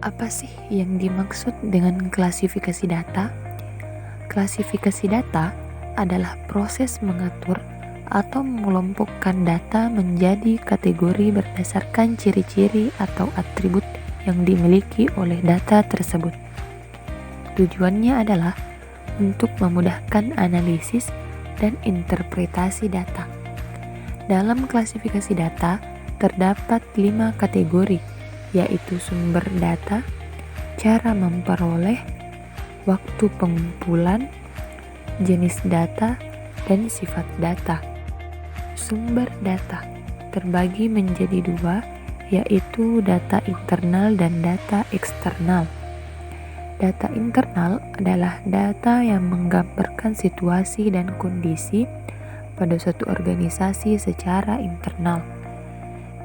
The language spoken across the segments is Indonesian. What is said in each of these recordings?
Apa sih yang dimaksud dengan klasifikasi data? Klasifikasi data adalah proses mengatur atau mengelompokkan data menjadi kategori berdasarkan ciri-ciri atau atribut yang dimiliki oleh data tersebut. Tujuannya adalah untuk memudahkan analisis dan interpretasi data. Dalam klasifikasi data, terdapat 5 kategori, yaitu sumber data, cara memperoleh, waktu pengumpulan, jenis data, dan sifat data. Sumber data terbagi menjadi 2, yaitu data internal dan data eksternal. Data internal adalah data yang menggambarkan situasi dan kondisi pada suatu organisasi secara internal.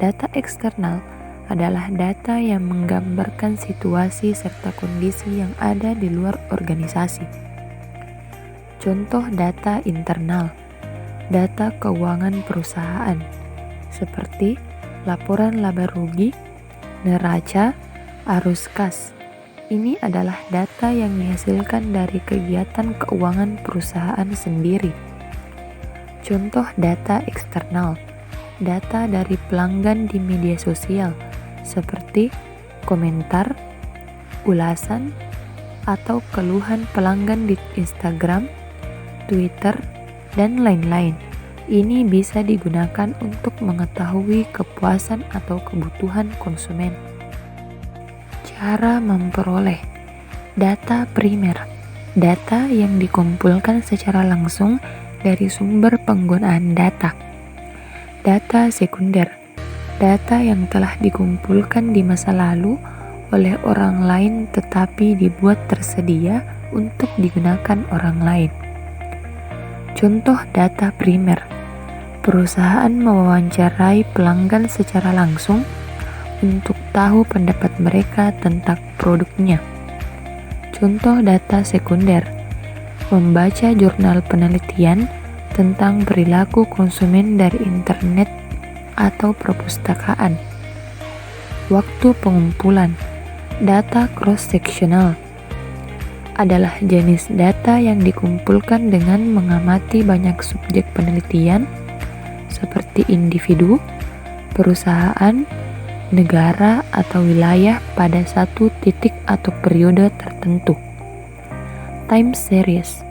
Data eksternal adalah data yang menggambarkan situasi serta kondisi yang ada di luar organisasi. Contoh data internal, data keuangan perusahaan, seperti laporan laba rugi, neraca, arus kas. Ini adalah data yang dihasilkan dari kegiatan keuangan perusahaan sendiri. Contoh data eksternal, data dari pelanggan di media sosial, seperti komentar, ulasan, atau keluhan pelanggan di Instagram, Twitter, dan lain-lain. Ini bisa digunakan untuk mengetahui kepuasan atau kebutuhan konsumen. Cara memperoleh data primer, data yang dikumpulkan secara langsung dari sumber penggunaan data. Data sekunder, data yang telah dikumpulkan di masa lalu oleh orang lain tetapi dibuat tersedia untuk digunakan orang lain. Contoh data primer, perusahaan mewawancarai pelanggan secara langsung untuk tahu pendapat mereka tentang produknya. Contoh data sekunder, membaca jurnal penelitian tentang perilaku konsumen dari internet atau perpustakaan. Waktu pengumpulan, data cross-sectional adalah jenis data yang dikumpulkan dengan mengamati banyak subjek penelitian seperti individu, perusahaan, negara, atau wilayah pada satu titik atau periode tertentu. Time series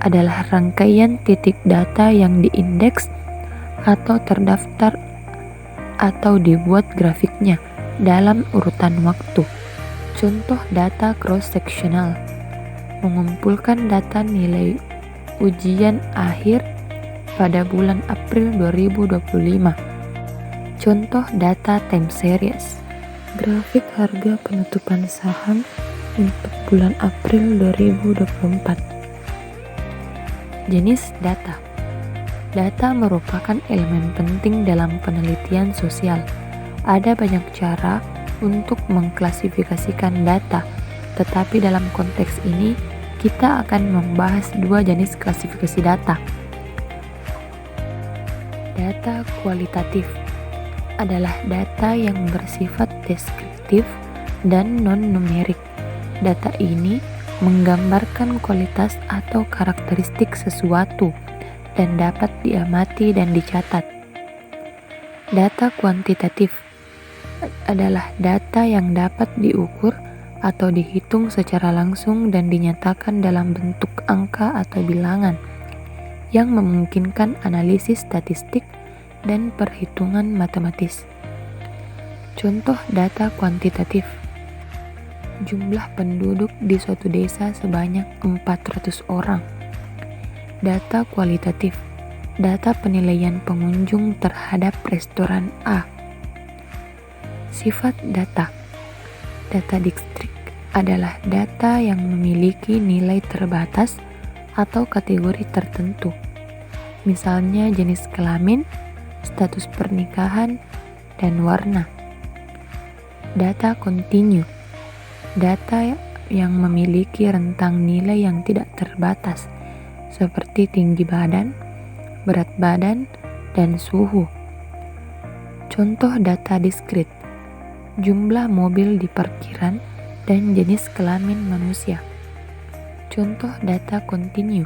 adalah rangkaian titik data yang diindeks atau terdaftar atau dibuat grafiknya dalam urutan waktu. Contoh data cross-sectional, mengumpulkan data nilai ujian akhir pada bulan April 2025. Contoh data time series, grafik harga penutupan saham untuk bulan April 2024. Jenis data. Data merupakan elemen penting dalam penelitian sosial. Ada banyak cara untuk mengklasifikasikan data, tetapi dalam konteks ini kita akan membahas 2 jenis klasifikasi data. Data kualitatif adalah data yang bersifat deskriptif dan non-numerik. Data ini menggambarkan kualitas atau karakteristik sesuatu dan dapat diamati dan dicatat. Data kuantitatif adalah data yang dapat diukur atau dihitung secara langsung dan dinyatakan dalam bentuk angka atau bilangan yang memungkinkan analisis statistik dan perhitungan matematis. Contoh data kuantitatif, jumlah penduduk di suatu desa sebanyak 400 orang. Data kualitatif, data penilaian pengunjung terhadap restoran A. Sifat data. Data distrik adalah data yang memiliki nilai terbatas atau kategori tertentu. Misalnya jenis kelamin, status pernikahan, dan warna. Data kontinu, data yang memiliki rentang nilai yang tidak terbatas, seperti tinggi badan, berat badan, dan suhu. Contoh data diskrit, jumlah mobil di parkiran dan jenis kelamin manusia. Contoh data kontinu,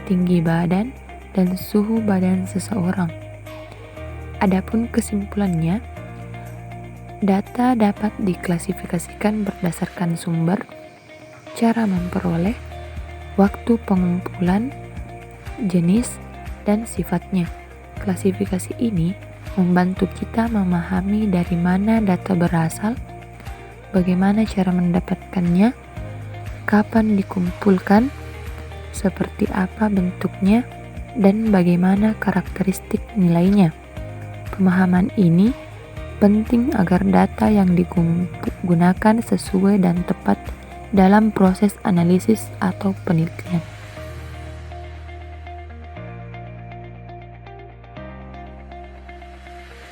tinggi badan, dan suhu badan seseorang. Adapun kesimpulannya, data dapat diklasifikasikan berdasarkan sumber, cara memperoleh, waktu pengumpulan, jenis, dan sifatnya. Klasifikasi ini membantu kita memahami dari mana data berasal, bagaimana cara mendapatkannya, kapan dikumpulkan, seperti apa bentuknya, dan bagaimana karakteristik nilainya. Pemahaman ini penting agar data yang digunakan sesuai dan tepat dalam proses analisis atau penelitian.